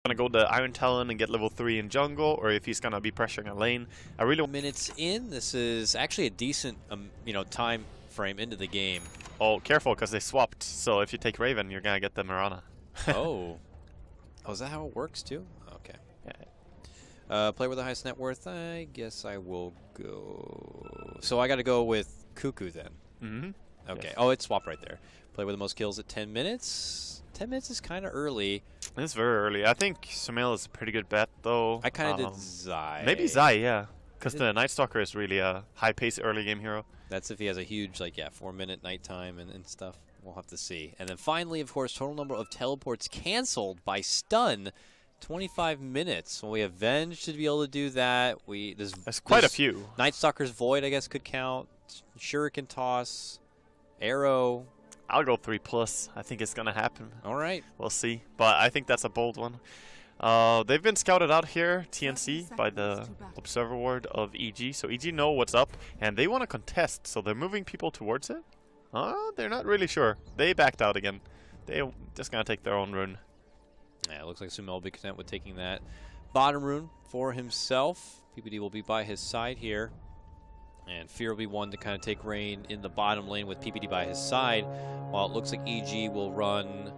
gonna go the Iron Talon and get level 3 in jungle, or if he's gonna be pressuring a lane. I really minutes in. This is actually a decent, time frame into the game. Oh, careful, because they swapped. So if you take Raven, you're gonna get the Mirana. Oh, is that how it works too? Okay. Yeah. Player with the highest net worth. I guess I will go. So I got to go with Cuckoo then. Mm-hmm. Okay. Yes. Oh, it's swapped right there. Player with the most kills at 10 minutes. 10 minutes is kind of early. It's very early. I think Sumail is a pretty good bet, though. I kind of did Zai. Maybe Zai, yeah. Because the Night Stalker is really a high-pace early game hero. That's if he has a huge, 4-minute nighttime and stuff. We'll have to see. And then finally, of course, total number of teleports canceled by stun, 25 minutes. Well, we have Venge to be able to do that. There's quite a few. Night Stalker's Void, I guess, could count. Shuriken Toss, Arrow. I'll go 3+. I think it's going to happen. All right. We'll see. But I think that's a bold one. They've been scouted out here, TNC, by the Observer Ward of EG. So EG know what's up, and they want to contest. So they're moving people towards it. They're not really sure. They backed out again. They're just going to take their own rune. Yeah, it looks like Sumail will be content with taking that bottom rune for himself. PPD will be by his side here. And Fear will be one to kind of take reign in the bottom lane with PPD by his side, while it looks like EG will run,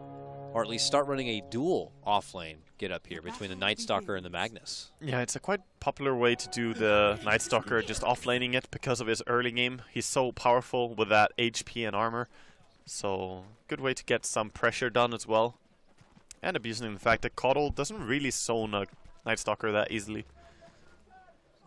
or at least start running a dual off lane get up here between the Night Stalker and the Magnus. Yeah, it's a quite popular way to do the Night Stalker, just off laning it because of his early game. He's so powerful with that HP and armor. So, good way to get some pressure done as well. And abusing the fact that Coddle doesn't really zone a Night Stalker that easily.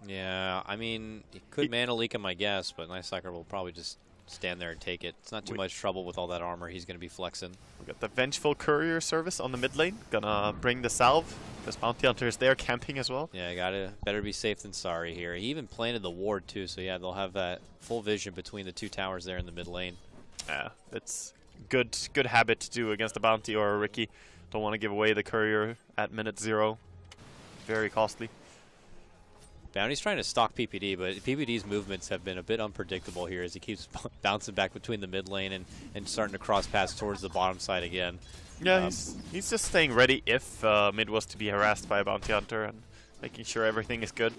Yeah, I mean, he could mana leak him, I guess, but Night Stalker will probably just stand there and take it. It's not too much trouble with all that armor he's going to be flexing. We got the Vengeful Courier service on the mid lane. Gonna bring the salve. This Bounty Hunter is there camping as well. Yeah, better be safe than sorry here. He even planted the ward too, so yeah, they'll have that full vision between the two towers there in the mid lane. Yeah, it's good habit to do against a Bounty or a Riki. Don't want to give away the Courier at minute 0. Very costly. Bounty's trying to stalk PPD, but PPD's movements have been a bit unpredictable here as he keeps bouncing back between the mid lane and starting to cross paths towards the bottom side again. Yeah, he's just staying ready if mid was to be harassed by a Bounty Hunter and making sure everything is good.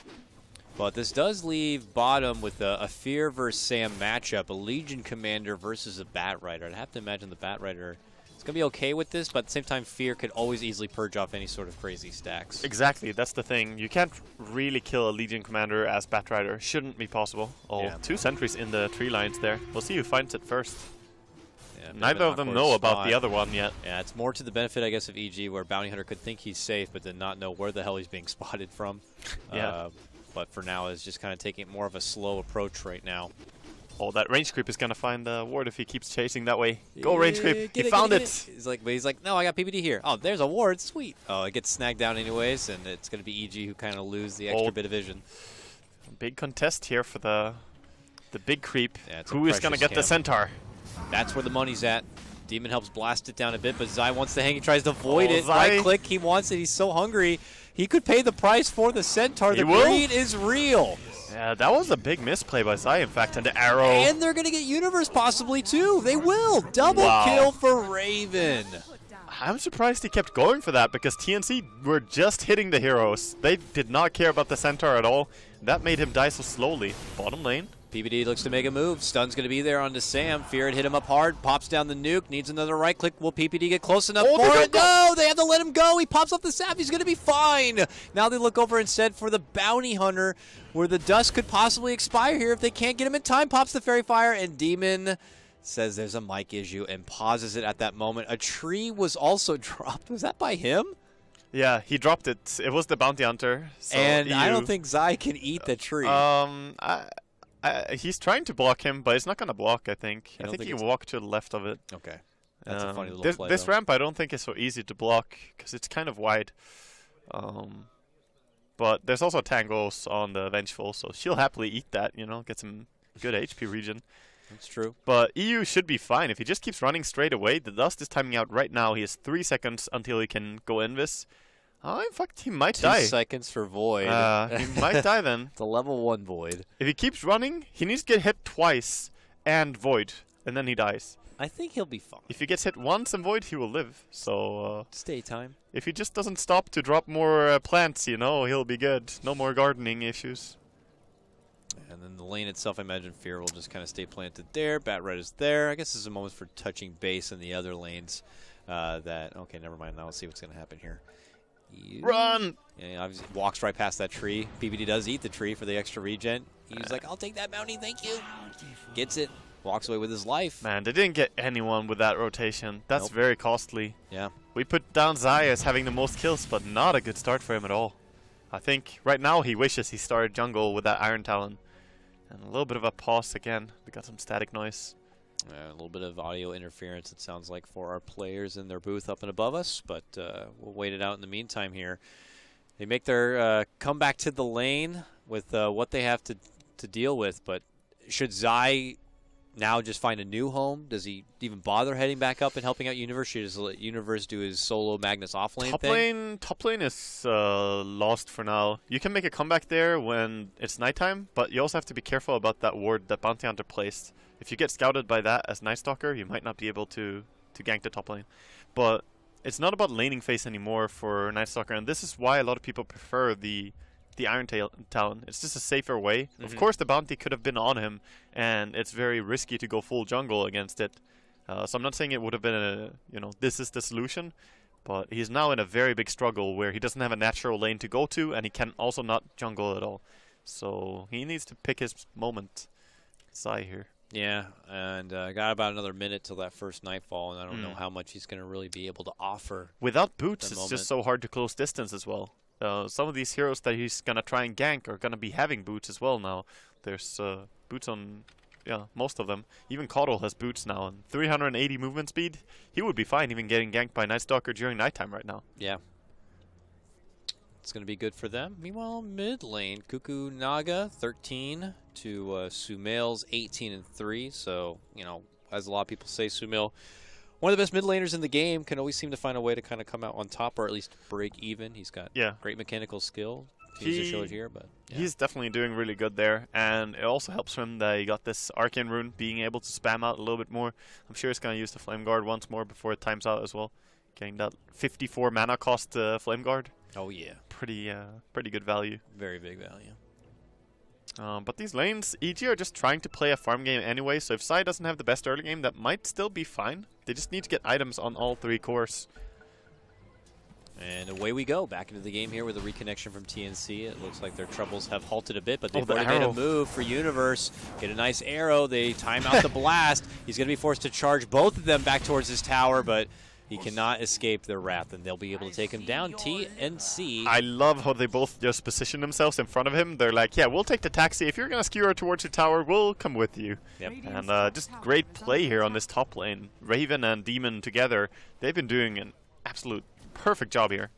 But this does leave bottom with a Fear versus Sam matchup, a Legion Commander versus a Bat Rider. I'd have to imagine the Bat Rider is going to be okay with this, but at the same time, Fear could always easily purge off any sort of crazy stacks. Exactly, that's the thing. You can't really kill a Legion Commander as Bat Rider. Shouldn't be possible. Oh, yeah. 2 sentries in the tree lines there. We'll see who finds it first. Yeah, neither of them know about the other one yet. Yeah, it's more to the benefit, I guess, of EG, where Bounty Hunter could think he's safe, but then not know where the hell he's being spotted from. Yeah. But for now, is just kind of taking more of a slow approach right now. Oh, that range creep is gonna find the ward if he keeps chasing that way. Go range creep! He found it. He's like, no, I got PPD here. Oh, there's a ward. Sweet. Oh, it gets snagged down anyways, and it's gonna be EG who kind of lose the extra bit of vision. Big contest here for the big creep. Yeah, who is gonna get the Centaur? That's where the money's at. Demon helps blast it down a bit, but Zai wants to hang. He tries to avoid it. Right click. He wants it. He's so hungry. He could pay the price for the Centaur. The greed is real. Yeah, that was a big misplay by Zai, in fact, and the arrow. And they're going to get Universe possibly, too. They will. Double kill for Raven. I'm surprised he kept going for that, because TNC were just hitting the heroes. They did not care about the Centaur at all. That made him die so slowly. Bottom lane. PPD looks to make a move. Stun's going to be there onto Sam. Fear had hit him up hard. Pops down the nuke. Needs another right click. Will PPD get close enough for it? No! They have to let him go. He pops off the sap. He's going to be fine. Now they look over instead for the Bounty Hunter, where the dust could possibly expire here if they can't get him in time. Pops the Fairy Fire, and Demon says there's a mic issue and pauses it at that moment. A tree was also dropped. Was that by him? Yeah, he dropped it. It was the Bounty Hunter. So and I don't think Zai can eat the tree. He's trying to block him, but he's not going to block, I think. I think he can walk to the left of it. Okay. That's a funny little play, this ramp I don't think is so easy to block, because it's kind of wide. But there's also tangles on the Vengeful, so she'll happily eat that, get some good HP regen. That's true. But EU should be fine. If he just keeps running straight away, the dust is timing out right now. He has 3 seconds until he can go Invis. Oh, in fact, he might die. 2 seconds for Void. He might die then. It's a level 1 Void. If he keeps running, he needs to get hit twice and Void, and then he dies. I think he'll be fine. If he gets hit once in Void, he will live. So stay time. if he just doesn't stop to drop more plants, you know, he'll be good. No more gardening issues. And then the lane itself, I imagine Fear will just kind of stay planted there. Bat Red is there. I guess this is a moment for touching base in the other lanes. Okay, never mind. Now let's see what's going to happen here. Run! Yeah, obviously walks right past that tree. PPD does eat the tree for the extra regen. He's like, I'll take that bounty, thank you. Gets it. Walks away with his life. Man, they didn't get anyone with that rotation. That's very costly. Yeah. We put down Zai as having the most kills, but not a good start for him at all. I think right now he wishes he started jungle with that Iron Talon. And a little bit of a pause again. We got some static noise. A little bit of audio interference, it sounds like, for our players in their booth up and above us, but we'll wait it out in the meantime here. They make their comeback to the lane with what they have to deal with, but should Zai now just find a new home? Does he even bother heading back up and helping out Universe? Should he just let Universe do his solo Magnus offlane thing? Top lane is lost for now. You can make a comeback there when it's nighttime, but you also have to be careful about that ward that Bounty Hunter placed. If you get scouted by that as Night Stalker, you might not be able to gank the top lane. But it's not about laning phase anymore for Night Stalker, and this is why a lot of people prefer the Iron Talon. It's just a safer way. Of course, the bounty could have been on him, and it's very risky to go full jungle against it. So I'm not saying it would have been this is the solution, but he's now in a very big struggle where he doesn't have a natural lane to go to, and he can also not jungle at all. So he needs to pick his moment. Zai here. Yeah, and got about another minute till that first nightfall, and I don't know how much he's going to really be able to offer. Without boots, it's just so hard to close distance as well. Some of these heroes that he's going to try and gank are going to be having boots as well now. There's boots on, most of them. Even Caudle has boots now, and 380 movement speed. He would be fine even getting ganked by Night Stalker during nighttime right now. Yeah. It's going to be good for them. Meanwhile, mid lane, Cuckoo Naga, 13 to Sumail's 18 and 3. So, as a lot of people say, Sumail, one of the best mid laners in the game, can always seem to find a way to kind of come out on top or at least break even. He's got great mechanical skill. He show it here, but he's definitely doing really good there, and it also helps him that he got this Arcane Rune, being able to spam out a little bit more. I'm sure he's going to use the Flame Guard once more before it times out as well. Getting that 54 mana cost Flame Guard. Oh yeah, pretty good value. Very big value. But these lanes, EG are just trying to play a farm game anyway, so if Zai doesn't have the best early game, that might still be fine. They just need to get items on all three cores. And away we go, back into the game here with a reconnection from TNC. It looks like their troubles have halted a bit, but they've already made a move for Universe. Get a nice arrow, they time out the blast. He's going to be forced to charge both of them back towards his tower, but he cannot escape their wrath, and they'll be able to take him down. TNC. I love how they both just position themselves in front of him. They're like, yeah, we'll take the taxi. If you're going to skewer towards your tower, we'll come with you. Yep. And just great play here on this top lane. Raven and Demon together, they've been doing an absolute perfect job here.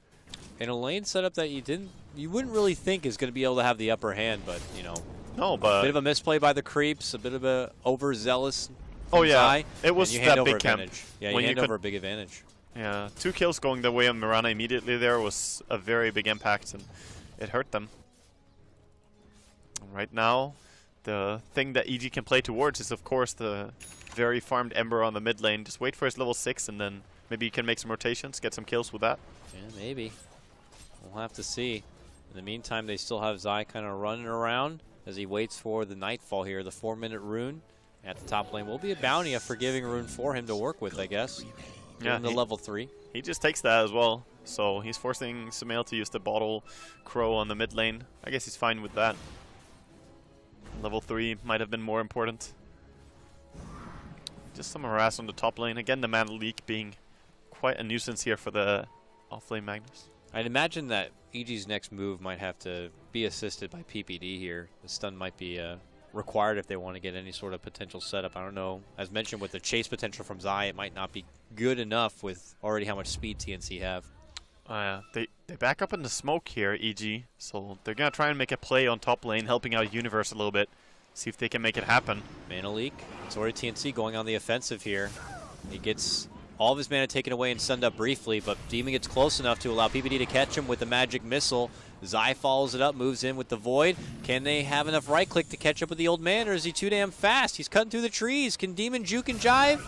In a lane setup that you wouldn't really think is going to be able to have the upper hand, but, No, but a bit of a misplay by the creeps, a bit of a overzealous. Oh yeah, Zai, it was that big camp. Yeah, you hand over a big advantage. Yeah, 2 kills going the way of Mirana immediately there was a very big impact, and it hurt them. Right now, the thing that EG can play towards is, of course, the very farmed Ember on the mid lane. Just wait for his level 6, and then maybe you can make some rotations, get some kills with that. Yeah, maybe. We'll have to see. In the meantime, they still have Zai kind of running around as he waits for the Nightfall here, the 4-minute rune. At the top lane will be a bounty, a forgiving rune for him to work with, I guess. Yeah, the level 3. He just takes that as well. So he's forcing Sumail to use the bottle crow on the mid lane. I guess he's fine with that. Level 3 might have been more important. Just some harass on the top lane. Again, the mana leak being quite a nuisance here for the off-lane Magnus. I'd imagine that EG's next move might have to be assisted by PPD here. The stun might be required if they want to get any sort of potential setup. I don't know. As mentioned, with the chase potential from Zai, it might not be good enough with already how much speed TNC have. They back up in the smoke here, EG. So they're going to try and make a play on top lane, helping out Universe a little bit. See if they can make it happen. Mana leak. It's already TNC going on the offensive here. He gets all of his mana taken away and sunned up briefly, but Demon gets close enough to allow PPD to catch him with the magic missile. Zai follows it up, moves in with the Void. Can they have enough right-click to catch up with the old man, or is he too damn fast? He's cutting through the trees. Can Demon juke and jive?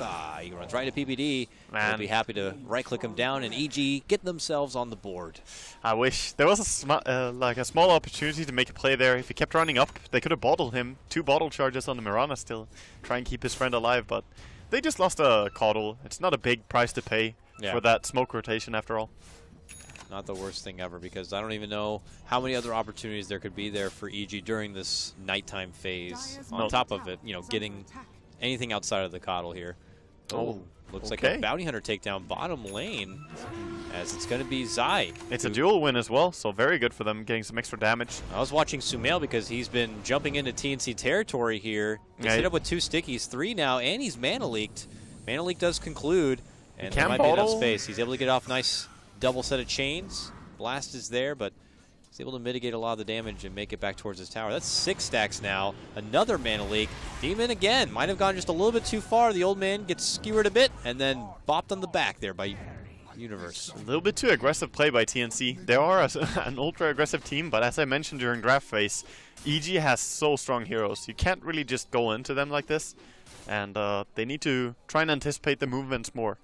He runs right to PPD. They'll be happy to right-click him down, and EG get themselves on the board. I wish there was a small opportunity to make a play there. If he kept running up, they could have bottled him. 2 bottle charges on the Mirana still. Try and keep his friend alive, but they just lost a Caudle. It's not a big price to pay for that smoke rotation after all. Not the worst thing ever, because I don't even know how many other opportunities there could be there for EG during this nighttime phase. On top of it, you know, getting anything outside of the Caudle here. Oh, looks like a Bounty Hunter takedown bottom lane, as it's going to be Zai. It's a dual win as well, so very good for them, getting some extra damage. I was watching Sumail because he's been jumping into TNC territory here. He's hit up with 2 stickies, 3 now, and he's mana leaked. Mana leak does conclude, and there might be enough space. He's able to get off nice double set of chains. Blast is there, but he's able to mitigate a lot of the damage and make it back towards his tower. That's 6 stacks now. Another mana leak. Demon again might have gone just a little bit too far. The old man gets skewered a bit and then bopped on the back there by Universe. A little bit too aggressive play by TNC. They are an ultra-aggressive team, but as I mentioned during draft phase, EG has so strong heroes. You can't really just go into them like this, and they need to try and anticipate the movements more.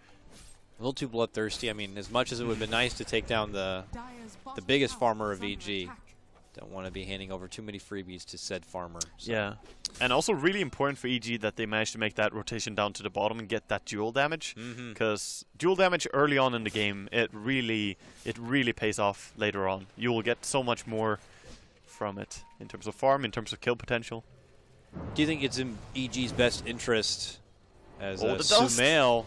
A little too bloodthirsty. I mean, as much as it would have been nice to take down the biggest farmer of EG, don't want to be handing over too many freebies to said farmer. So. Yeah, and also really important for EG that they managed to make that rotation down to the bottom and get that dual damage, because dual damage early on in the game, it really pays off later on. You will get so much more from it in terms of farm, in terms of kill potential. Do you think it's in EG's best interest as Sumail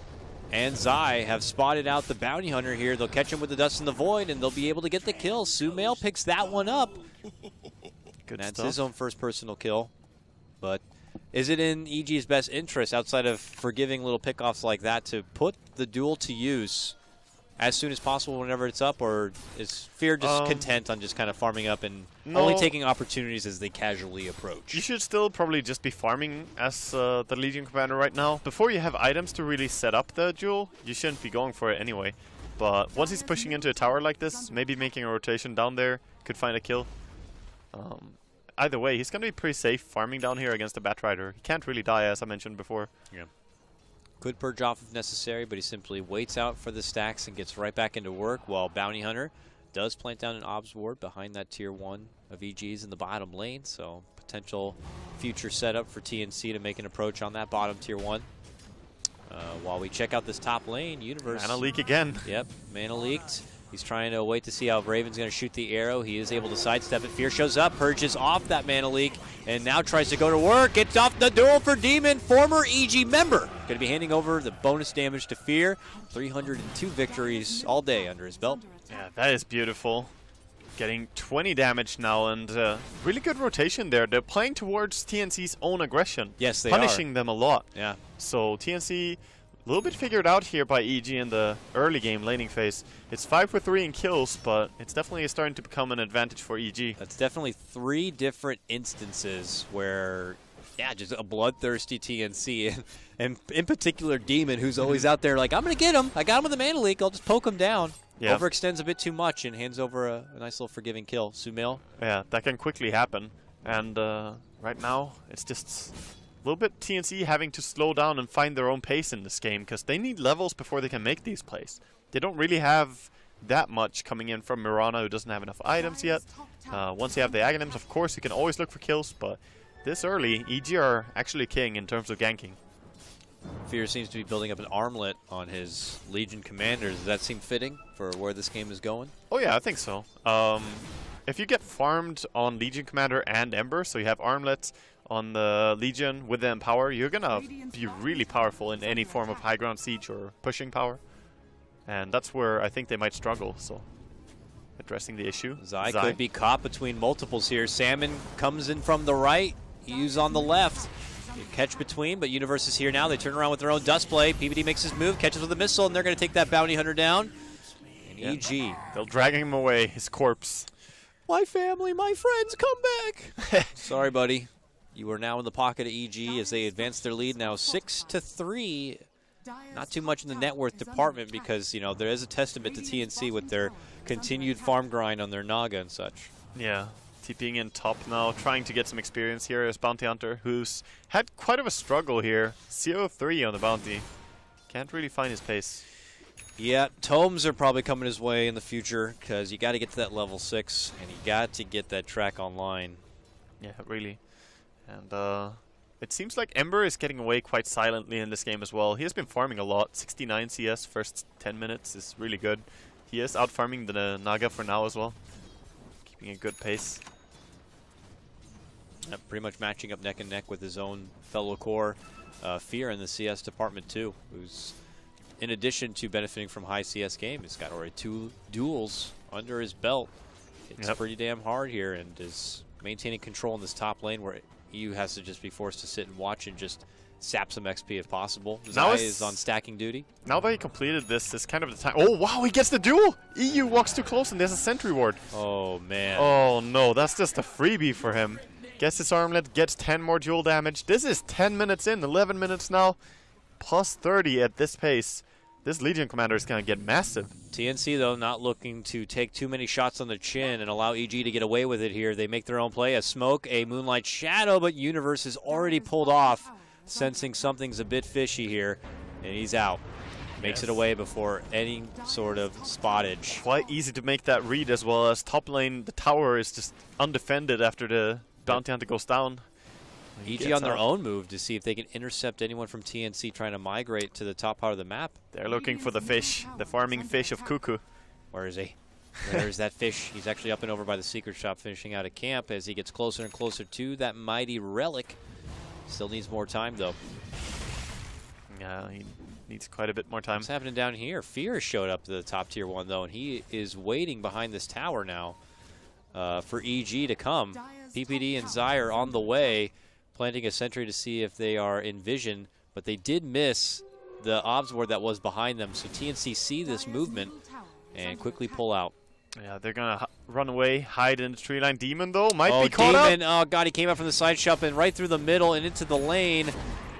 and Zai have spotted out the Bounty Hunter here? They'll catch him with the Dust in the Void, and they'll be able to get the kill. Sumail picks that one up. Good That's stuff. his own first personal kill. But is it in EG's best interest, outside of forgiving little pickoffs like that, to put the duel to use as soon as possible whenever it's up, or is Fear just content on just kind of farming up and only taking opportunities as they casually approach? You should still probably just be farming as the Legion Commander right now. Before you have items to really set up the duel, you shouldn't be going for it anyway. But once he's pushing into a tower like this, maybe making a rotation down there, could find a kill. Either way, he's going to be pretty safe farming down here against the Batrider. He can't really die, as I mentioned before. Yeah. Could purge off if necessary, but he simply waits out for the stacks and gets right back into work, while Bounty Hunter does plant down an Obs Ward behind that Tier 1 of EG's in the bottom lane, so potential future setup for TNC to make an approach on that bottom Tier 1. While we check out this top lane, Universe... Mana leak again. Yep, mana leaked. He's trying to wait to see how Raven's going to shoot the arrow. He is able to sidestep it. Fear shows up, purges off that mana leak, and now tries to go to work. Gets off the duel for Demon, former EG member. Going to be handing over the bonus damage to Fear. 302 victories all day under his belt. Yeah, that is beautiful. Getting 20 damage now, and really good rotation there. They're playing towards TNC's own aggression. Yes, they punishing them a lot. Yeah. So TNC, a little bit figured out here by EG in the early game laning phase. It's 5 for 3 in kills, but it's definitely starting to become an advantage for EG. That's definitely 3 different instances where, yeah, just a bloodthirsty TNC, and in particular Demon, who's always out there like, I'm going to get him. I got him with the mana leak. I'll just poke him down. Yeah. Overextends a bit too much and hands over a nice little forgiving kill. Sumail. Yeah, that can quickly happen. And right now, it's just a little bit TNC having to slow down and find their own pace in this game, because they need levels before they can make these plays. They don't really have that much coming in from Mirana, who doesn't have enough items yet. Once you have the Aghanims, of course, you can always look for kills, but this early, EG are actually king in terms of ganking. Fear seems to be building up an armlet on his Legion commanders. Does that seem fitting for where this game is going? Oh yeah, I think so. If you get farmed on Legion Commander and Ember, so you have armlets on the Legion with the Empower, you're gonna be really powerful in any form of high ground siege or pushing power. And that's where I think they might struggle, so addressing the issue. Zai could be caught between multiples here. Salmon comes in from the right, Hughes on the left. Catch between, but Universe is here now. They turn around with their own dust play. PBD makes his move, catches with a missile, and they're going to take that Bounty Hunter down. And EG. They'll drag him away, his corpse. My family, my friends, come back. Sorry, buddy. You are now in the pocket of EG as they advance their lead now 6-3 not too much in the net worth department because, you know, there is a testament to TNC with their continued farm grind on their Naga and such. Yeah. TPing in top now, trying to get some experience here as Bounty Hunter, who's had quite of a struggle here. 0-3 on the Bounty. Can't really find his pace. Yeah, tomes are probably coming his way in the future because you got to get to that level 6 and you got to get that track online. Yeah, really. And it seems like Ember is getting away quite silently in this game as well. He has been farming a lot. 69 CS first 10 minutes is really good. He is out farming the Naga for now as well. Keeping a good pace. Pretty much matching up neck and neck with his own fellow core Fear in the CS department too, who's in addition to benefiting from high CS game, he's got already 2 duels under his belt. It's pretty damn hard here and is maintaining control in this top lane where EU has to just be forced to sit and watch and just sap some XP if possible. Zai is on stacking duty. Now that he completed this is kind of the time. Oh, wow, he gets the duel! EU walks too close and there's a sentry ward. Oh, man. Oh, no, that's just a freebie for him. Gets his armlet, gets 10 more duel damage. This is 10 minutes in, 11 minutes now. Plus 30 at this pace. This Legion commander is going to get massive. TNC, though, not looking to take too many shots on the chin and allow EG to get away with it here. They make their own play. A smoke, a Moonlight Shadow, but Universe is already pulled off, sensing something's a bit fishy here, and he's out. Makes it away before any sort of spottage. Quite easy to make that read as well as top lane. The tower is just undefended after the Bounty Hunter goes down. EG on their own move to see if they can intercept anyone from TNC trying to migrate to the top part of the map. They're looking for the fish, the farming fish of Cuckoo. Where is he? There's that fish. He's actually up and over by the secret shop finishing out a camp as he gets closer and closer to that mighty relic. Still needs more time though. Yeah, he needs quite a bit more time. What's happening down here? Fear showed up to the top tier 1 though, and he is waiting behind this tower now for EG to come. PPD and Zai are on the way, planting a sentry to see if they are in vision, but they did miss the obs ward that was behind them. So TNC see this movement and quickly pull out. Yeah, they're going to run away, hide in the tree line. Demon, though, might be caught Demon, oh god, he came out from the side shop and right through the middle and into the lane.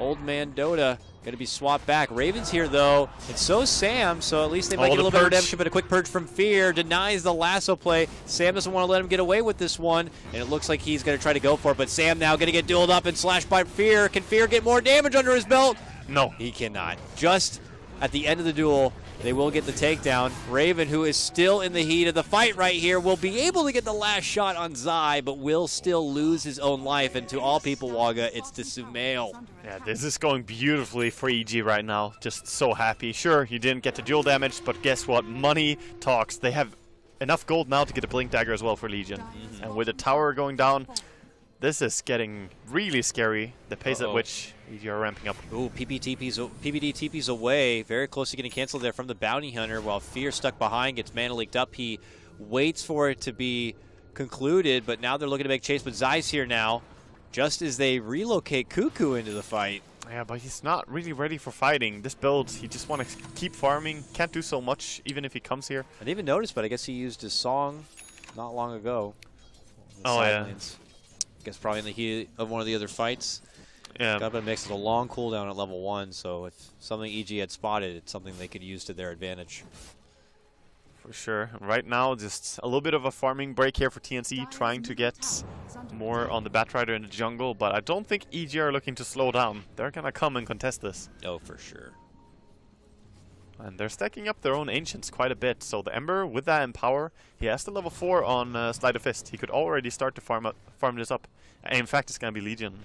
Old man Dota going to be swapped back. Raven's here, though, and so Sam, so at least they might get a little bit of redemption, but a quick purge from Fear denies the lasso play. Sam doesn't want to let him get away with this one, and it looks like he's going to try to go for it, but Sam now going to get dueled up and slashed by Fear. Can Fear get more damage under his belt? No. He cannot. Just at the end of the duel, they will get the takedown. Raven, who is still in the heat of the fight right here, will be able to get the last shot on Zai, but will still lose his own life. And to all people, Waga, it's to Sumail. Yeah, this is going beautifully for EG right now. Just so happy. Sure, you didn't get the dual damage, but guess what? Money talks. They have enough gold now to get a Blink Dagger as well for Legion. And with the tower going down, this is getting really scary, the pace at which EG are ramping up. Ooh, PPD TP's away, very close to getting canceled there from the Bounty Hunter, while Fear stuck behind, gets mana leaked up. He waits for it to be concluded, but now they're looking to make chase, but Zai's here now, just as they relocate Cuckoo into the fight. Yeah, but he's not really ready for fighting. This build, he just want to keep farming, can't do so much even if he comes here. I didn't even notice, but I guess he used his song not long ago. Oh, yeah. I guess probably in the heat of one of the other fights. Yeah. Got a mix of a long cooldown at level 1, so if something EG had spotted, it's something they could use to their advantage. For sure. Right now, just a little bit of a farming break here for TNC, trying to get more on the Batrider in the jungle, but I don't think EG are looking to slow down. They're going to come and contest this. Oh, for sure. And they're stacking up their own Ancients quite a bit, so the Ember, with that Empower, he has the level 4 on Sleight of Fist. He could already start to farm this up. And in fact, it's going to be Legion.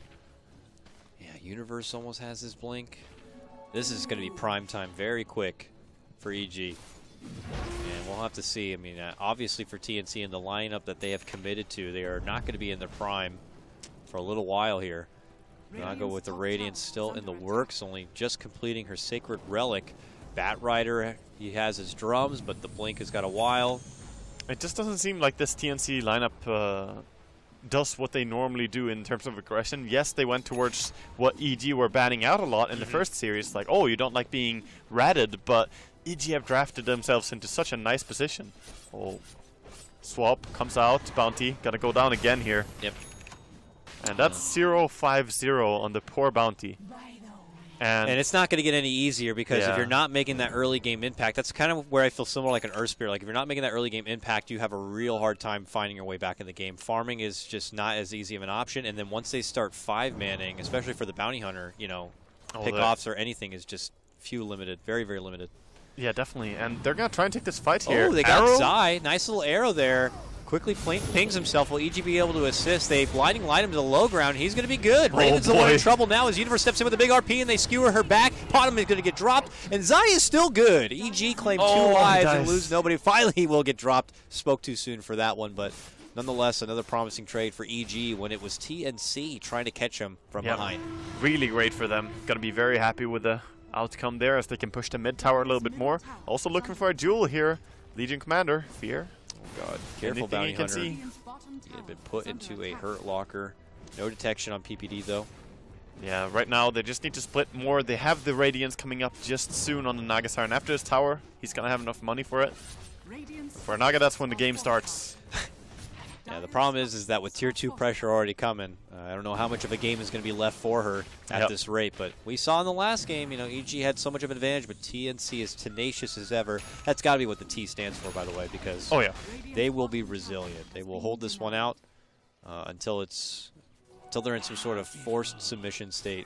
Yeah, Universe almost has his blink. This is going to be prime time very quick for EG. And we'll have to see. I mean, obviously for TNC and the lineup that they have committed to, they are not going to be in their prime for a little while here. Naga with the Radiance still in the works, only just completing her Sacred Relic. Batrider, he has his drums, but the blink has got a while. It just doesn't seem like this TNC lineup does what they normally do in terms of aggression. Yes, they went towards what EG were banning out a lot in the first series, like, oh, you don't like being ratted, but EG have drafted themselves into such a nice position. Oh, swap comes out, Bounty, gonna go down again here. Yep. And that's 0-5-0 on the poor Bounty. And it's not going to get any easier because if you're not making that early game impact, that's kind of where I feel similar like an Earthspear. Like if you're not making that early game impact, you have a real hard time finding your way back in the game. Farming is just not as easy of an option. And then once they start 5-manning, especially for the bounty hunter, you know, pickoffs or anything is just few limited, very, very limited. Yeah, definitely. And they're going to try and take this fight here. Oh, they got Zai. Nice little arrow there. Quickly pings himself. Will EG be able to assist? They blinding light him to the low ground. He's going to be good. Raven's the one in trouble now as Universe steps in with a big RP and they skewer her back. Bottom is going to get dropped. And Zai is still good. EG claimed 2 lives and lose nobody. Finally, he will get dropped. Spoke too soon for that one, but nonetheless, another promising trade for EG when it was TNC trying to catch him from behind. Really great for them. Going to be very happy with the outcome there as they can push the mid tower a little bit more. Also looking for a duel here. Legion Commander, Fear. Oh god, careful bounty hunter. He had been put into a hurt locker. No detection on PPD though. Yeah, right now they just need to split more. They have the Radiance coming up just soon on the Nagasar, and after his tower, he's gonna have enough money for it. For Naga, that's when the game starts. Yeah, the problem is that with Tier 2 pressure already coming, I don't know how much of a game is going to be left for her at this rate. But we saw in the last game, you know, EG had so much of an advantage, but TNC is tenacious as ever. That's got to be what the T stands for, by the way, because they will be resilient. They will hold this one out until they're in some sort of forced submission state.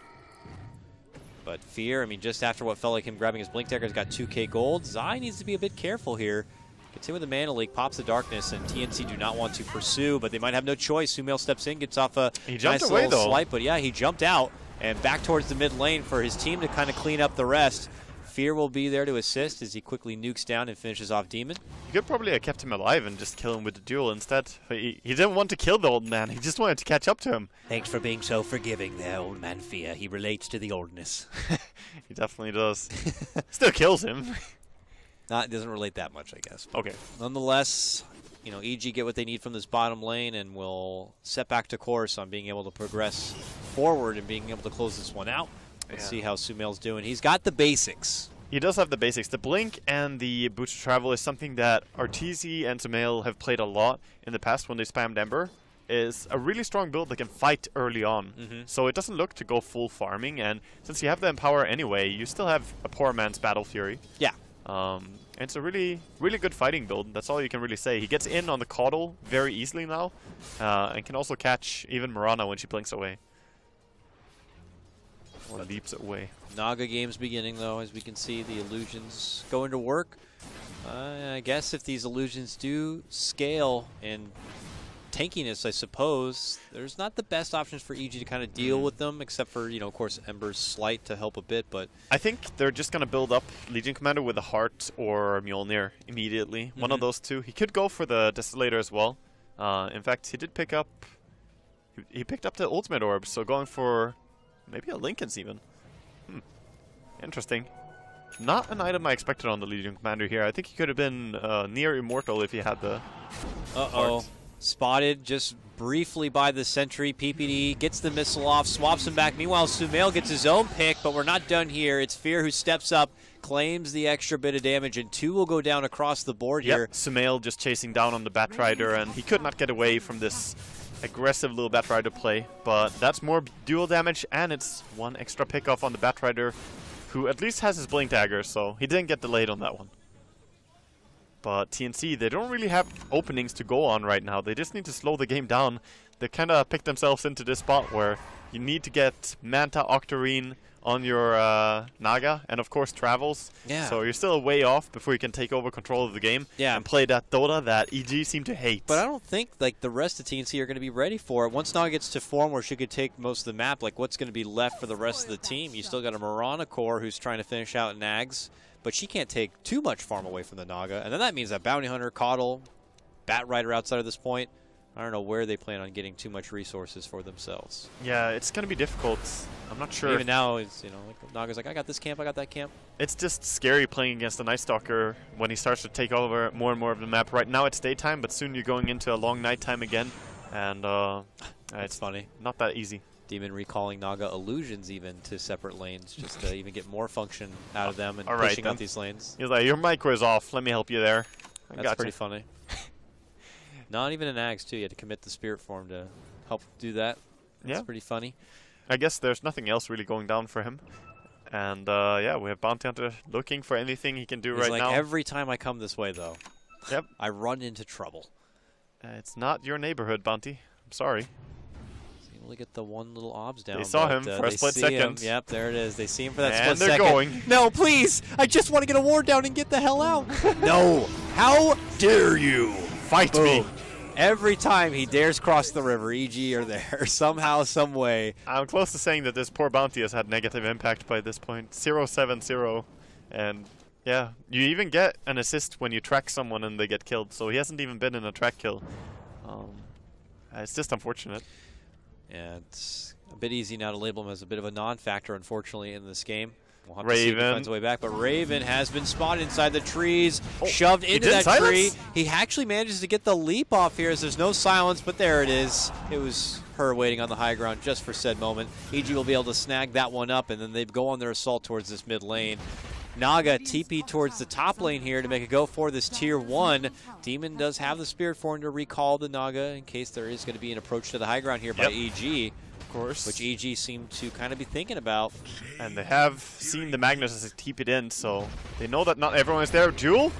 But Fear, I mean, just after what felt like him grabbing his Blink Dagger, has got 2k gold. Zai needs to be a bit careful here. Gets in with the Mana Leak, pops the Darkness, and TNC do not want to pursue, but they might have no choice. Sumail steps in, gets off a nice little slight, but yeah, he jumped out and back towards the mid lane for his team to kind of clean up the rest. Fear will be there to assist as he quickly nukes down and finishes off Demon. You could probably have kept him alive and just kill him with the duel instead. He didn't want to kill the old man, he just wanted to catch up to him. Thanks for being so forgiving there, old man Fear. He relates to the oldness. He definitely does. Still kills him. It doesn't relate that much, I guess. Okay. Nonetheless, you know, EG get what they need from this bottom lane and will set back to course on being able to progress forward and being able to close this one out. Let's see how Sumail's doing. He's got the basics. He does have the basics. The Blink and the Boots of Travel is something that Arteezy and Sumail have played a lot in the past when they spammed Ember. Is a really strong build that can fight early on. So it doesn't look to go full farming, and since you have the Empower anyway, you still have a poor man's Battle Fury. Yeah. It's a really, really good fighting build. That's all you can really say. He gets in on the Caudal very easily now, and can also catch even Mirana when she blinks away. Or leaps away. Naga game's beginning, though, as we can see the illusions going to work. I guess if these illusions do scale and tankiness, I suppose, there's not the best options for EG to kind of deal with them, except for, you know, of course, Ember's Slight to help a bit, but... I think they're just going to build up Legion Commander with a Heart or Mjolnir immediately. One of those two. He could go for the Distillator as well. In fact, he did pick up... He picked up the Ultimate Orb, so going for maybe a Linken's even. Interesting. Not an item I expected on the Legion Commander here. I think he could have been near immortal if he had the Heart. Spotted just briefly by the sentry. PPD gets the missile off, swaps him back. Meanwhile, Sumail gets his own pick, but we're not done here. It's Fear who steps up, claims the extra bit of damage, and 2 will go down across the board here. Sumail just chasing down on the Batrider, and he could not get away from this aggressive little Batrider play, but that's more dual damage, and it's 1 extra pick off on the Batrider, who at least has his Blink Dagger, so he didn't get delayed on that one. But TNC, they don't really have openings to go on right now. They just need to slow the game down. They kind of picked themselves into this spot where you need to get Manta, Octarine on your Naga, and of course Travels. Yeah. So you're still a way off before you can take over control of the game and play that Dota that EG seem to hate. But I don't think like the rest of TNC are going to be ready for it. Once Naga gets to form where she could take most of the map, like what's going to be left for the rest of the team? You still got a Mirana core who's trying to finish out Nags. But she can't take too much farm away from the Naga. And then that means that Bounty Hunter, Caudal, Batrider outside of this point, I don't know where they plan on getting too much resources for themselves. Yeah, it's going to be difficult. I'm not sure. Even now, it's, you know, like Naga's like, I got this camp, I got that camp. It's just scary playing against the Night Stalker when he starts to take over more and more of the map. Right now it's daytime, but soon you're going into a long nighttime again. And it's funny. Not that easy. Demon recalling Naga illusions even to separate lanes just to even get more function out of them and All pushing right, out these lanes. He's like, your micro is off. Let me help you there. That's pretty funny. Not even an Axe, too. You had to commit the Spirit form to help do that. That's pretty funny. I guess there's nothing else really going down for him. And yeah, we have Bounty Hunter looking for anything he can do right now. Every time I come this way, though, yep, I run into trouble. It's not your neighborhood, Bounty. I'm sorry. He's able to get the one little obs down. They saw him for a split second. Yep, there it is. They see him for that split and they're second. going. No, please! I just want to get a ward down and get the hell out. No! How dare you? Fight me! Every time he dares cross the river, EG are there somehow, some way. I'm close to saying that this poor Bounty has had negative impact by this point. 0-7-0, and yeah, you even get an assist when you track someone and they get killed. So he hasn't even been in a track kill. It's just unfortunate. Yeah, it's a bit easy now to label him as a bit of a non-factor, unfortunately, in this game. We'll have to see if he finds a way back, but Raven has been spotted inside the trees, shoved into that tree. He actually manages to get the leap off here as there's no silence, but there it is. It was her waiting on the high ground just for said moment. EG will be able to snag that one up, and then they go on their assault towards this mid lane. Naga TP towards the top lane here to make a go for this tier 1. Demon does have the Spirit Form to recall the Naga in case there is going to be an approach to the high ground here by EG. Of course. Which EG seem to kind of be thinking about. And they have seen the Magnus as they keep it in, so they know that not everyone is there. Duel?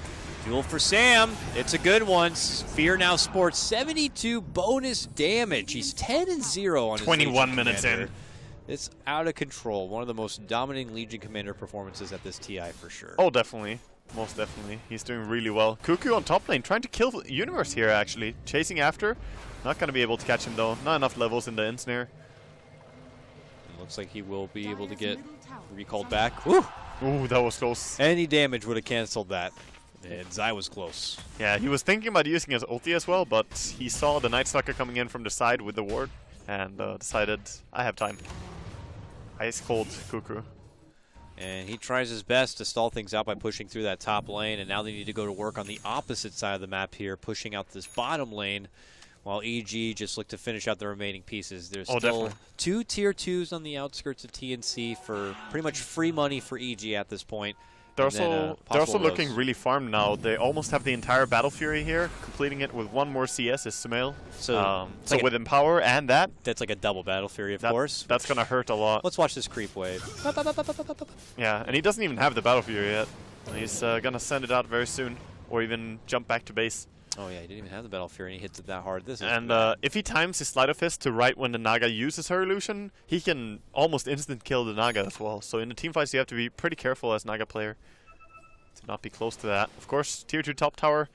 Duel for Sam. It's a good one. Fear now sports 72 bonus damage. He's 10-0 on his 21 minutes in. It's out of control. One of the most dominating Legion Commander performances at this TI for sure. Oh, definitely. Most definitely. He's doing really well. Cuckoo on top lane, trying to kill Universe here, actually. Chasing after. Not going to be able to catch him, though. Not enough levels in the ensnare. It looks like he will be able to get recalled back. Ooh, that was close. Any damage would have canceled that. And Zai was close. Yeah, he was thinking about using his ulti as well, but he saw the Night Stalker coming in from the side with the ward and decided, I have time. Ice cold Cuckoo. And he tries his best to stall things out by pushing through that top lane, and now they need to go to work on the opposite side of the map here, pushing out this bottom lane, while EG just look to finish out the remaining pieces. There's still definitely 2 tier 2s on the outskirts of TNC for pretty much free money for EG at this point. They're also looking really farmed now. They almost have the entire Battle Fury here, completing it with one more CS is Sumail. So like with Empower and that. That's like a double Battle Fury, of course. That's going to hurt a lot. Let's watch this creep wave. Yeah, and he doesn't even have the Battle Fury yet. He's going to send it out very soon, or even jump back to base. Oh yeah, he didn't even have the Battle Fury, and he hits it that hard. This is and if he times his Sleight of Fist to right when the Naga uses her illusion, he can almost instant kill the Naga as well. So in the team fights, you have to be pretty careful as Naga player to not be close to that. Of course, tier 2 top tower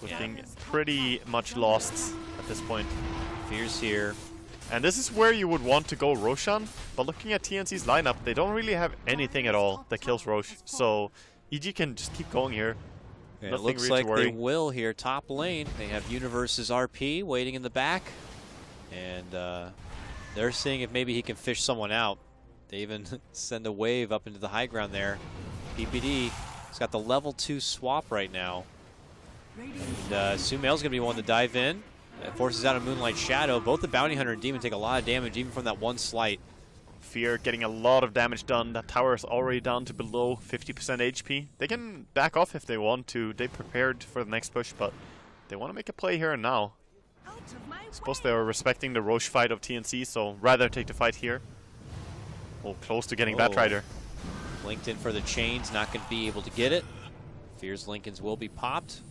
looking pretty much lost at this point. Fear's here. And this is where you would want to go Roshan, but looking at TNC's lineup, they don't really have anything at all that kills Rosh. So EG can just keep going here. Yeah, it looks like they will here. Top lane, they have Universe's RP waiting in the back. And they're seeing if maybe he can fish someone out. They even send a wave up into the high ground there. PPD has got the level 2 swap right now. And Sumail's going to be one to dive in. It forces out a Moonlight Shadow. Both the Bounty Hunter and Demon take a lot of damage, even from that one slight. Fear getting a lot of damage done. That tower is already down to below 50% HP. They can back off if they want to. They prepared for the next push, but they want to make a play here and now. I suppose they are respecting the Roche fight of TNC, so rather take the fight here. Oh, close to getting Batrider. Linked in for the chains, not going to be able to get it. Fear's Lincolns will be popped.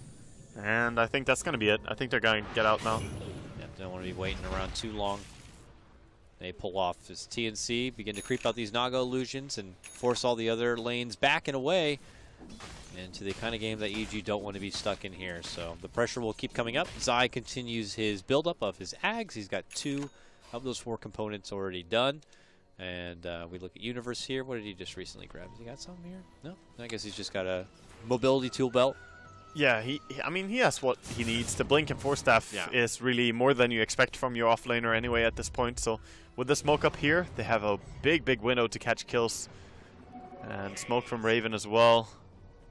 And I think that's going to be it. I think they're going to get out now. Yep, don't want to be waiting around too long. They pull off as TNC, begin to creep out these Naga illusions and force all the other lanes back and away into the kind of game that EG don't want to be stuck in here. So the pressure will keep coming up. Zai continues his buildup of his Ags. He's got 2 of those 4 components already done. And we look at Universe here. What did he just recently grab? Has he got something here? No? I guess he's just got a mobility tool belt. Yeah, I mean, he has what he needs. The Blink and Force Staff is really more than you expect from your offlaner anyway at this point. So with the smoke up here, they have a big window to catch kills. And smoke from Raven as well.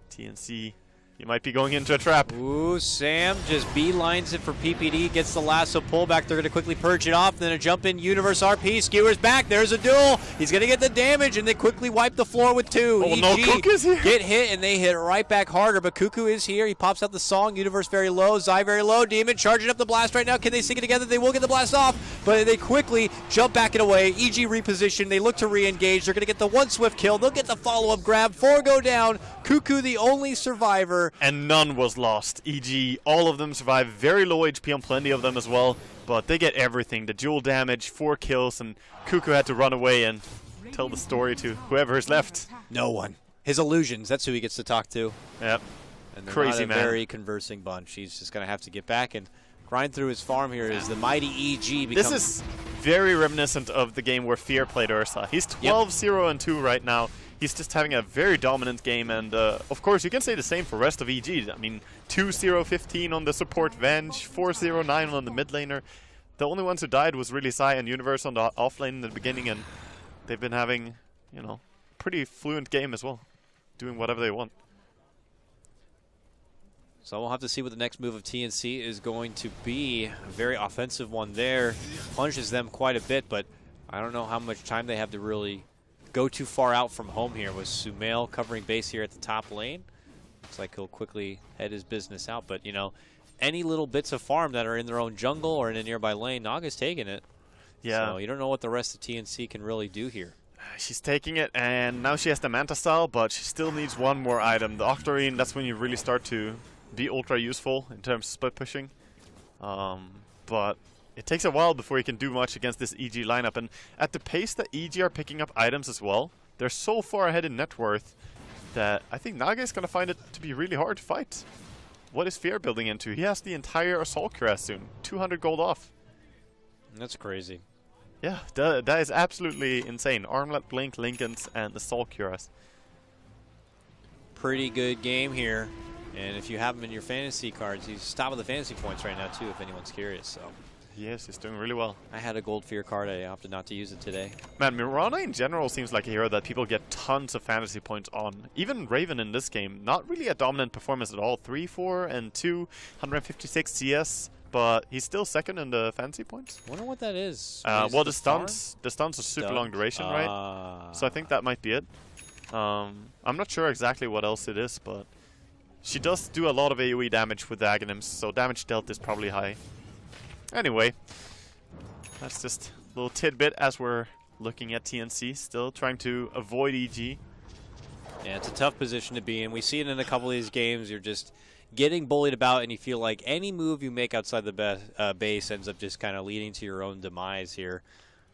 TNC, you might be going into a trap. Ooh, Sam just beelines it for PPD, gets the lasso pullback. They're going to quickly purge it off. Then a jump in Universe RP, skewers back. There's a duel. He's going to get the damage, and they quickly wipe the floor with 2. Oh, no, Cuckoo's here. Get hit, and they hit right back harder. But Cuckoo is here. He pops out the song. Universe very low. Zai very low. Demon charging up the blast right now. Can they sync it together? They will get the blast off. but they quickly jump back and away. EG reposition. They look to re-engage. They're going to get the one swift kill. They'll get the follow-up grab. 4 go down. Cuckoo the only survivor. And none was lost. EG, all of them survived. Very low HP on plenty of them as well. But they get everything. The dual damage, 4 kills, and Cuckoo had to run away and tell the story to whoever is left. No one. His illusions, that's who he gets to talk to. Yep. And they're Crazy not a man. very conversing bunch. He's just going to have to get back and grind through his farm here as the mighty EG becomes... This is very reminiscent of the game where Fear played Ursa. He's 12-0-2 right now. He's just having a very dominant game, and of course you can say the same for rest of EG. I mean, 2-0-15 on the support Venge, 4-0-9 on the mid laner. The only ones who died was really Sai and Universe on the off lane in the beginning, and they've been having, you know, pretty fluent game as well, doing whatever they want. So we'll have to see what the next move of TNC is going to be. A very offensive one there. Punishes them quite a bit, but I don't know how much time they have to really go too far out from home here. With Sumail covering base here at the top lane. Looks like he'll quickly head his business out, but you know, any little bits of farm that are in their own jungle or in a nearby lane, Naga's taking it. Yeah. So you don't know what the rest of TNC can really do here. She's taking it, and now she has the Manta style, but she still needs one more item. The Octarine, that's when you really start to be ultra useful in terms of split pushing. But it takes a while before you can do much against this EG lineup. And at the pace that EG are picking up items as well, they're so far ahead in net worth that I think Naga is going to find it to be really hard to fight. What is Fear building into? He has the entire Assault Cuirass soon. 200 gold off. That's crazy. Yeah, that is absolutely insane. Armlet, Blink, Lincolns, and Assault Cuirass. Pretty good game here. And if you have him in your fantasy cards, he's top of the fantasy points right now too, if anyone's curious. So yes, he's doing really well. I had a gold Fear card. I opted not to use it today. Man, Mirana in general seems like a hero that people get tons of fantasy points on. Even Raven in this game, not really a dominant performance at all. 3, 4, and 2, 156 CS, but he's still second in the fantasy points. Wonder what that is. Well, the stunts are super long duration, right? So I think that might be it. I'm not sure exactly what else it is, but she does do a lot of AoE damage with the Aghanims, so damage dealt is probably high. Anyway, that's just a little tidbit as we're looking at TNC, still trying to avoid EG. Yeah, it's a tough position to be in. We see it in a couple of these games. You're just getting bullied about, and you feel like any move you make outside the base ends up just kind of leading to your own demise here.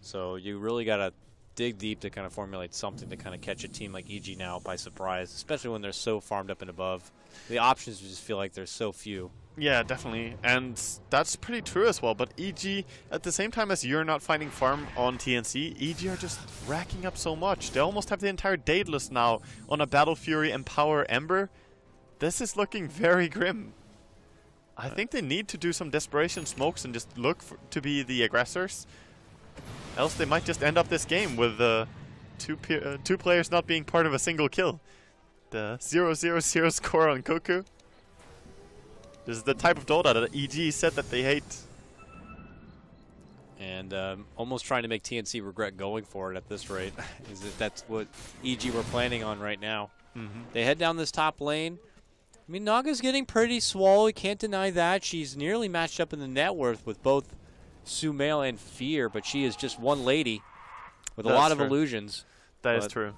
So you really got to dig deep to kind of formulate something to kind of catch a team like EG now by surprise, especially when they're so farmed up and above. The options just feel like there's so few. Yeah, definitely. And that's pretty true as well. But EG, at the same time as you're not finding farm on TNC, EG are just racking up so much. They almost have the entire Daedalus now on a Battle Fury Empower Ember. This is looking very grim. I think they need to do some desperation smokes and just look to be the aggressors. Else they might just end up this game with two players not being part of a single kill. The 0-0-0 score on Cuckoo. This is the type of Dota that EG said that they hate. And almost trying to make TNC regret going for it at this rate. Is that that's what EG were planning on right now. They head down this top lane. I mean, Naga's getting pretty swole. You can't deny that. She's nearly matched up in the net worth with both Sumail and Fear, but she is just one lady with a lot of illusions. That is true.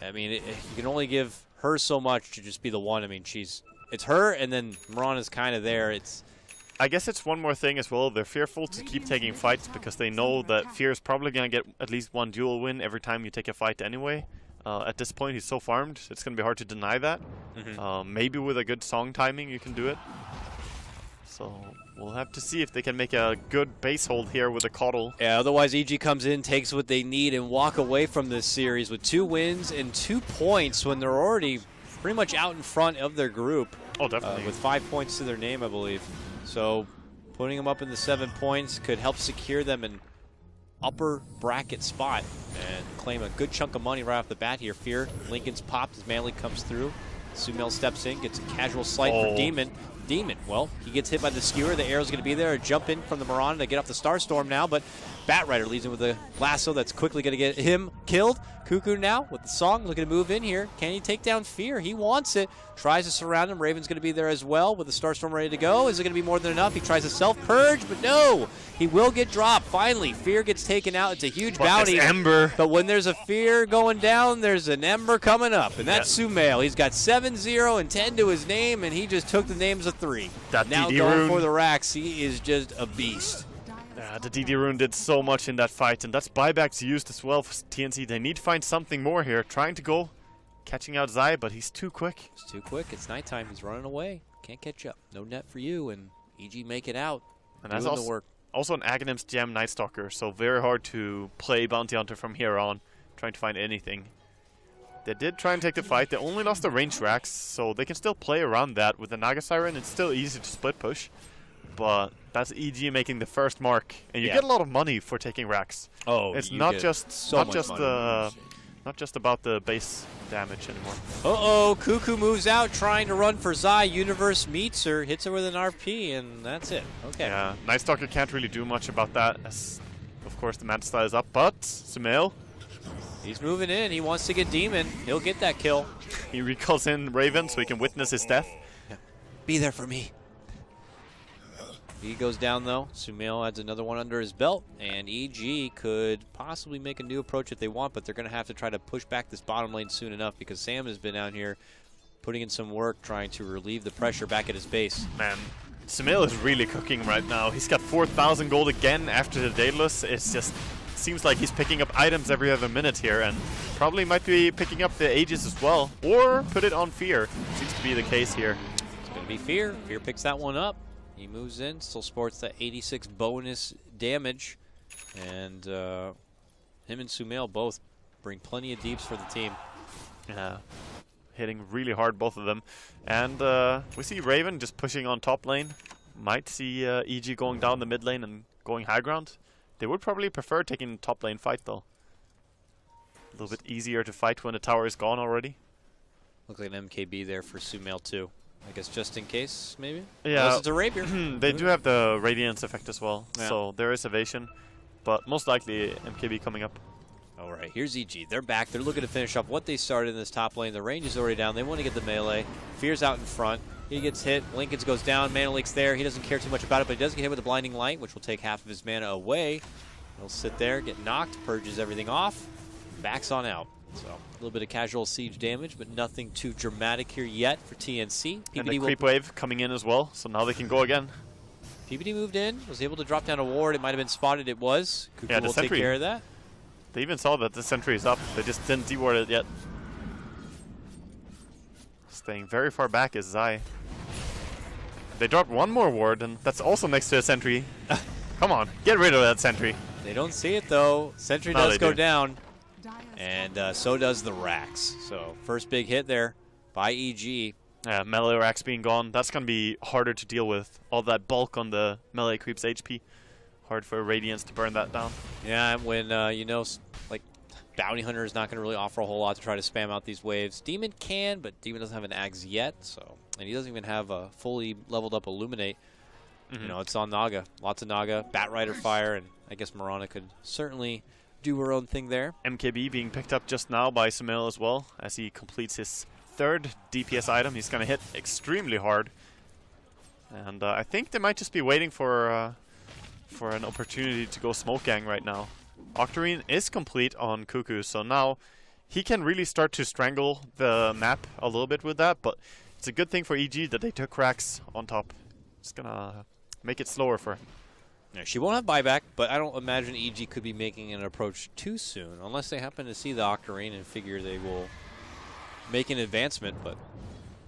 I mean, you can only give her so much to just be the one. I mean, it's her, and then Mirana's kind of there. I guess it's one more thing as well. They're fearful to keep taking fights because they know that Fear is probably going to get at least one duel win every time you take a fight anyway. At this point, he's so farmed, it's going to be hard to deny that. Maybe with a good song timing, you can do it. So we'll have to see if they can make a good base hold here with a Coddle. Yeah, otherwise EG comes in, takes what they need, and walk away from this series with 2 wins and 2 points when they're already pretty much out in front of their group. Oh, definitely. With 5 points to their name, I believe. So putting them up in the 7 points could help secure them an upper bracket spot and claim a good chunk of money right off the bat here. Fear, Lincoln's popped as Manley comes through. Sumail steps in, gets a casual slight for Demon. Demon, well, he gets hit by the skewer. The arrow's going to be there. A jump in from the Mirana to get off the Starstorm now, but Batrider leads him with a lasso that's quickly going to get him killed. Cuckoo now with the song, looking to move in here. Can he take down Fear? He wants it. Tries to surround him. Raven's going to be there as well with the Starstorm ready to go. Is it going to be more than enough? He tries to self-purge, but no. He will get dropped. Finally, Fear gets taken out. It's a huge bounty. Ember. But when there's a Fear going down, there's an Ember coming up, and that's Sumail. He's got 7-0 and 10 to his name, and he just took the names of 3. That now DD going rune. for the racks. He is just a beast. The DD rune did so much in that fight, and that's buybacks used as well for TNC. They need to find something more here. Trying to go, catching out Zai, but he's too quick. It's too quick. It's nighttime. He's running away. Can't catch up. No net for you, and EG make it out. And that's also an Aghanim's Gem Night Stalker, so very hard to play Bounty Hunter from here on, trying to find anything. They did try and take the fight. They only lost the range racks, so they can still play around that. With the Naga Siren, it's still easy to split push. But that's EG making the first mark, and you get a lot of money for taking racks. Oh, it's not just about the base damage anymore. Uh-oh, Cuckoo moves out, trying to run for Zai. Universe meets her, hits her with an RP, and that's it. Okay. Yeah, Night Stalker can't really do much about that, as of course the Manta style is up, but Sumail, he's moving in. He wants to get Demon. He'll get that kill. He recalls in Raven so he can witness his death. Yeah. Be there for me. He goes down, though. Sumail adds another one under his belt, and EG could possibly make a new approach if they want, but they're going to have to try to push back this bottom lane soon enough because Sam has been out here putting in some work trying to relieve the pressure back at his base. Man, Sumail is really cooking right now. He's got 4,000 gold again after the Daedalus. It's just seems like he's picking up items every other minute here, and probably might be picking up the Aegis as well, or put it on Fear. Seems to be the case here. It's going to be Fear. Fear picks that one up. He moves in, still sports that 86 bonus damage, and him and Sumail both bring plenty of deeps for the team. Yeah, hitting really hard, both of them. And we see Raven just pushing on top lane. Might see EG going down the mid lane and going high ground. They would probably prefer taking top lane fight, though. A little bit easier to fight when the tower is gone already. Looks like an MKB there for Sumail, too. I guess just in case, maybe? Yeah. Unless it's a rapier. They do have the Radiance effect as well, yeah. So there is evasion. But most likely MKB coming up. All right, here's EG. They're back. They're looking to finish up what they started in this top lane. The range is already down. They want to get the melee. Fear's out in front. He gets hit. Lincoln's goes down. Mana Leak's there. He doesn't care too much about it, but he does get hit with the Blinding Light, which will take half of his mana away. He'll sit there, get knocked, purges everything off, backs on out. So a little bit of casual siege damage, but nothing too dramatic here yet for TNC. PPD and the creep wave coming in as well, so now they can go again. PPD moved in, was able to drop down a ward. It might have been spotted. It was. Cuckoo will take care of that. They even saw that the sentry is up. They just didn't deward it yet. Staying very far back is Zai. They dropped one more ward, and that's also next to a sentry. Come on, get rid of that sentry. They don't see it, though. Sentry does go down. And so does the racks. So first big hit there by EG. Yeah, melee racks being gone. That's going to be harder to deal with. All that bulk on the melee creeps HP. Hard for Radiance to burn that down. Yeah, and when, you know, like, Bounty Hunter is not going to really offer a whole lot to try to spam out these waves. Demon can, but Demon doesn't have an Ags yet. So, and he doesn't even have a fully leveled up Illuminate. You know, it's on Naga. Lots of Naga. Batrider Fire, and I guess Mirana could certainly do her own thing there. MKB being picked up just now by Sumail as well, as he completes his third DPS item. He's going to hit extremely hard. And I think they might just be waiting for an opportunity to go smoke gang right now. Octarine is complete on Cuckoo, so now he can really start to strangle the map a little bit with that, but it's a good thing for EG that they took racks on top. It's going to make it slower for him. Yeah, she won't have buyback, but I don't imagine EG could be making an approach too soon, unless they happen to see the Octarine and figure they will make an advancement. But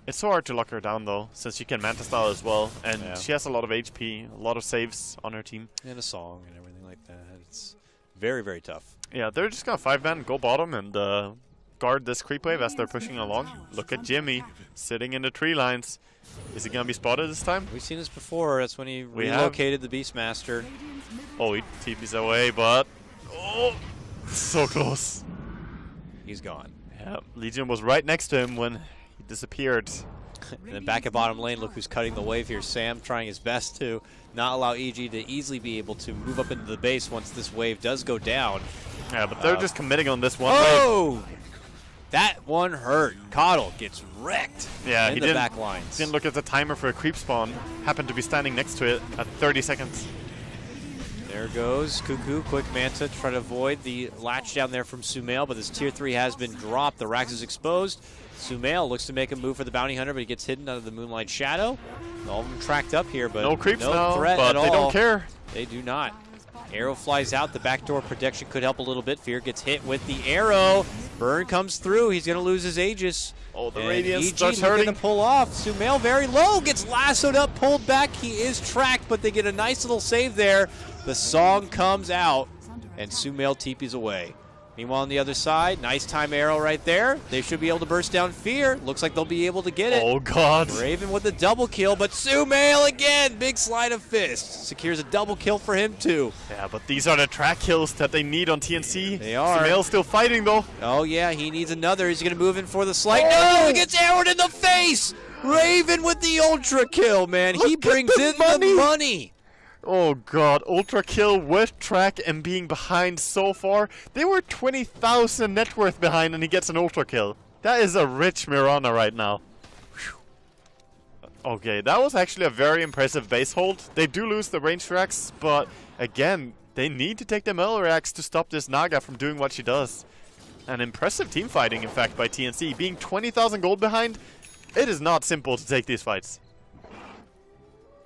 it's so hard to lock her down, though, since she can Manta Style as well, and she has a lot of HP, a lot of saves on her team. And a song and everything like that. It's very, very tough. Yeah, they're just going to 5-man, go bottom, and guard this creep wave as they're pushing along. Look at Jimmy sitting in the tree lines. Is he going to be spotted this time? We've seen this before. That's when he relocated the Beastmaster. Oh, he TP's away, but... Oh, so close. He's gone. Yeah, Legion was right next to him when he disappeared. And then back at bottom lane, look who's cutting the wave here. Sam trying his best to not allow EG to easily be able to move up into the base once this wave does go down. Yeah, but they're just committing on this one wave. wave. That one hurt. Coddle gets wrecked in the back lines. Didn't look at the timer for a creep spawn. Happened to be standing next to it at 30 seconds. There goes Cuckoo, quick Manta to try to avoid the latch down there from Sumail, but this tier 3 has been dropped. The Rax is exposed. Sumail looks to make a move for the Bounty Hunter, but he gets hidden under the Moonlight Shadow. All of them tracked up here, but no creeps no now, threat but at they all. don't care. They do not. Arrow flies out. The backdoor protection could help a little bit. Fear gets hit with the arrow. Burn comes through. He's going to lose his Aegis. Oh, the and Radiance EG starts looking hurting. to pull off. Sumail very low. Gets lassoed up, pulled back. He is tracked, but they get a nice little save there. The song comes out, and Sumail TP's away. Meanwhile, on the other side, nice time arrow right there. They should be able to burst down Fear. Looks like they'll be able to get it. Oh, God. Raven with the double kill, but Sumail again. Big slide of fist. Secures a double kill for him, too. Yeah, but these are the track kills that they need on TNC. They are. Sumail's still fighting, though. Oh, yeah, he needs another. He's going to move in for the slight. No, he gets arrowed in the face. Raven with the ultra kill, man. He brings in the money. Oh, God. Ultra kill with track and being behind so far. They were 20,000 net worth behind, and he gets an ultra kill. That is a rich Mirana right now. Whew. Okay, that was actually a very impressive base hold. They do lose the range racks, but again, they need to take the melee racks to stop this Naga from doing what she does. An impressive team fighting, in fact, by TNC. Being 20,000 gold behind, it is not simple to take these fights.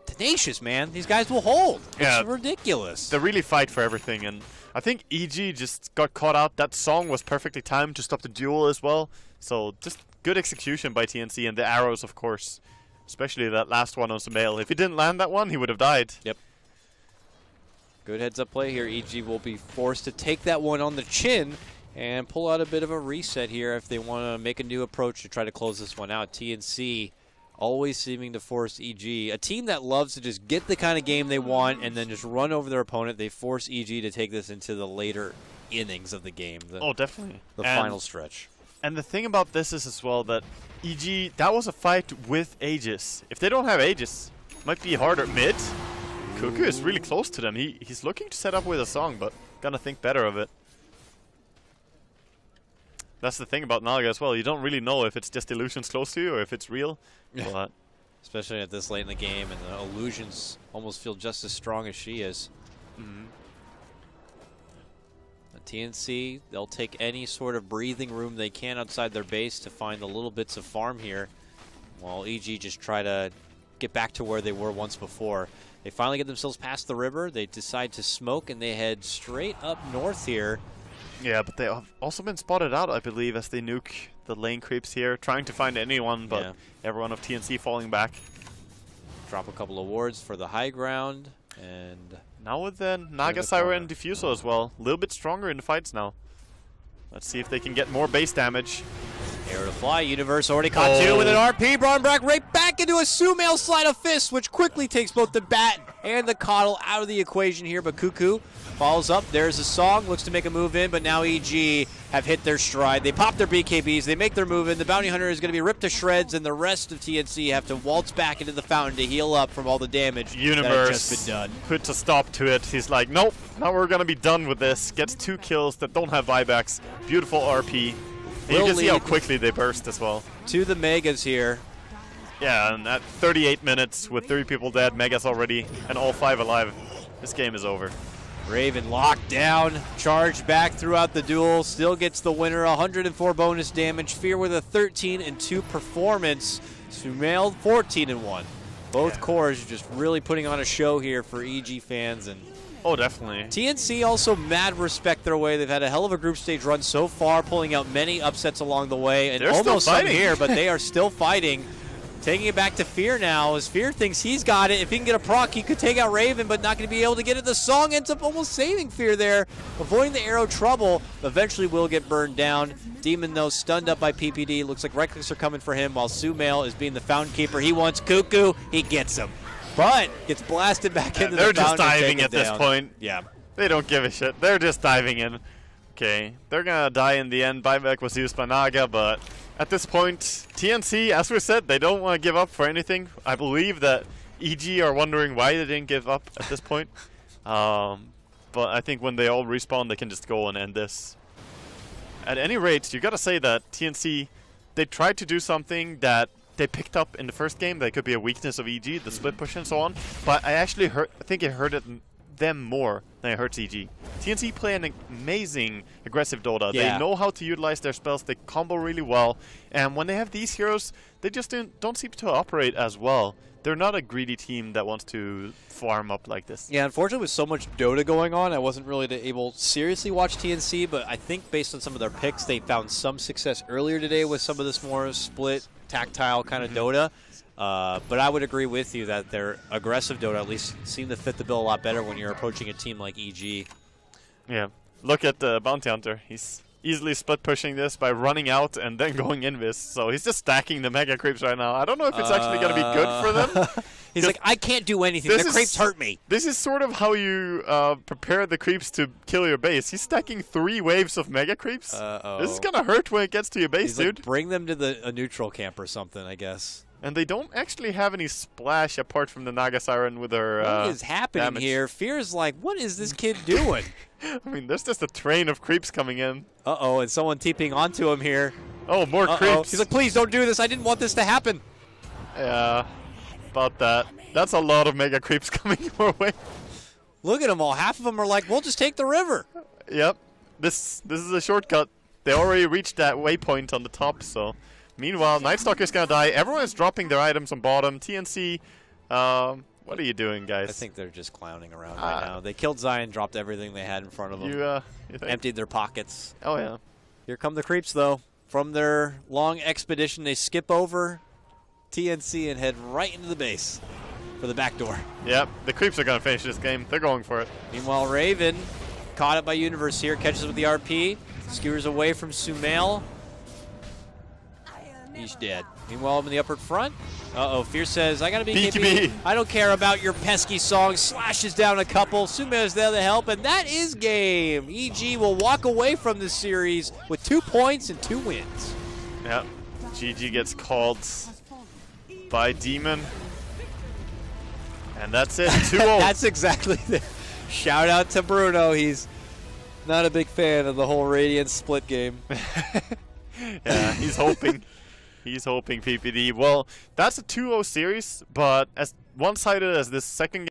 Tenacious, man. These guys will hold. Yeah, it's ridiculous. They really fight for everything, and I think EG just got caught out. That song was perfectly timed to stop the duel as well. So just good execution by TNC, and the arrows, of course. Especially that last one on Sumail. If he didn't land that one, he would have died. Yep. Good heads-up play here. EG will be forced to take that one on the chin and pull out a bit of a reset here if they want to make a new approach to try to close this one out. TNC always seeming to force EG. A team that loves to just get the kind of game they want and then just run over their opponent. They force EG to take this into the later innings of the game. Oh, definitely. The final stretch. And the thing about this is as well that EG, that was a fight with Aegis. If they don't have Aegis, it might be harder. Mid, Cuckoo is really close to them. He's looking to set up with a song, but gonna think better of it. That's the thing about Naga as well. You don't really know if it's just illusions close to you or if it's real. But especially at this late in the game, and the illusions almost feel just as strong as she is. TNC, they'll take any sort of breathing room they can outside their base to find the little bits of farm here, while EG just try to get back to where they were once before. They finally get themselves past the river. They decide to smoke, and they head straight up north here. Yeah, but they have also been spotted out, I believe, as they nuke the lane creeps here, trying to find anyone, but everyone of TNC falling back. Drop a couple of wards for the high ground, and now with the Naga Siren Diffusal as well. A little bit stronger in the fights now. Let's see if they can get more base damage. Arrow to fly. Universe already caught two with an RP. Braunbrack right back into a Sumail slide of fist, which quickly takes both the bat and the Coddle out of the equation here. But Cuckoo follows up. There's a song. Looks to make a move in, but now EG have hit their stride. They pop their BKBs. They make their move in. The Bounty Hunter is going to be ripped to shreds, and the rest of TNC have to waltz back into the fountain to heal up from all the damage that had just been done. Puts a stop to it. He's like, nope, now we're going to be done with this. Gets 2 kills that don't have buybacks. Beautiful RP. And you can see how quickly they burst as well. To the Megas here. Yeah, and at 38 minutes with 3 people dead, Megas already, and all 5 alive, this game is over. Raven locked down, charged back throughout the duel, still gets the winner, 104 bonus damage. Fear with a 13-2 performance. Sumail 14-1. Both cores just really putting on a show here for EG fans. And oh, definitely. TNC also mad respect their way. They've had a hell of a group stage run so far, pulling out many upsets along the way, and almost some here, but they are still fighting. Taking it back to Fear now, as Fear thinks he's got it. If he can get a proc, he could take out Raven, but not going to be able to get it. The song ends up almost saving Fear there, avoiding the arrow trouble. Eventually will get burned down. Demon, though, stunned up by PPD. Looks like right clicks are coming for him, while Sumail is being the fountain keeper. He wants Cuckoo. He gets him. But gets blasted back into the fountain. They're just diving at this point. Yeah. They don't give a shit. They're just diving in. Okay, they're gonna die in the end. Buyback was used by Naga, but at this point, TNC, as we said, they don't want to give up for anything. I believe that EG are wondering why they didn't give up at this point. But I think when they all respawn, they can just go and end this. At any rate, you gotta say that TNC, they tried to do something that they picked up in the first game. That could be a weakness of EG, the split push and so on. But I think it hurted them more than it hurts EG. TNC play an amazing aggressive Dota. Yeah. They know how to utilize their spells. They combo really well. And when they have these heroes, they just don't seem to operate as well. They're not a greedy team that wants to farm up like this. Yeah, unfortunately with so much Dota going on, I wasn't really able to seriously watch TNC, but I think based on some of their picks, they found some success earlier today with some of this more split, tactile kind of Dota. But I would agree with you that their aggressive Dota at least seemed to fit the bill a lot better when you're approaching a team like EG. Yeah, look at the Bounty Hunter. He's easily split pushing this by running out and then going invis. So he's just stacking the mega creeps right now. I don't know if it's actually going to be good for them. He's like, I can't do anything. The creeps hurt me. This is sort of how you prepare the creeps to kill your base. He's stacking 3 waves of mega creeps. This is going to hurt when it gets to your base, dude. Like, bring them to a neutral camp or something, I guess. And they don't actually have any splash apart from the Naga Siren with her What is happening here? Fear's like, what is this kid doing? I mean, there's just a train of creeps coming in. Uh-oh, and someone TPing onto him here. Oh, more creeps. He's like, please don't do this. I didn't want this to happen. Yeah, about that. That's a lot of mega creeps coming your way. Look at them all. Half of them are like, we'll just take the river. Yep. This is a shortcut. They already reached that waypoint on the top, so... Meanwhile, Night Stalker's gonna die. Everyone is dropping their items on bottom. TNC, what are you doing, guys? I think they're just clowning around right now. They killed Zion, dropped everything they had in front of them. You think? Emptied their pockets. Oh, yeah. Here come the creeps, though. From their long expedition, they skip over TNC and head right into the base for the back door. Yep, the creeps are gonna finish this game. They're going for it. Meanwhile, Raven, caught up by Universe here, catches with the RP, skewers away from Sumail. He's dead. Meanwhile, in the upper front. Uh-oh, Fierce says, I gotta be KP. I don't care about your pesky songs. Slashes down a couple. Sumail's there to help, and that is game. EG will walk away from this series with 2 points and 2 wins. Yep. GG gets called by Demon. And that's it. 2-0. That's exactly the shout out to Bruno. He's not a big fan of the whole Radiant split game. Yeah, he's hoping. He's hoping PPD. Well, that's a 2-0 series, but as one-sided as this second game.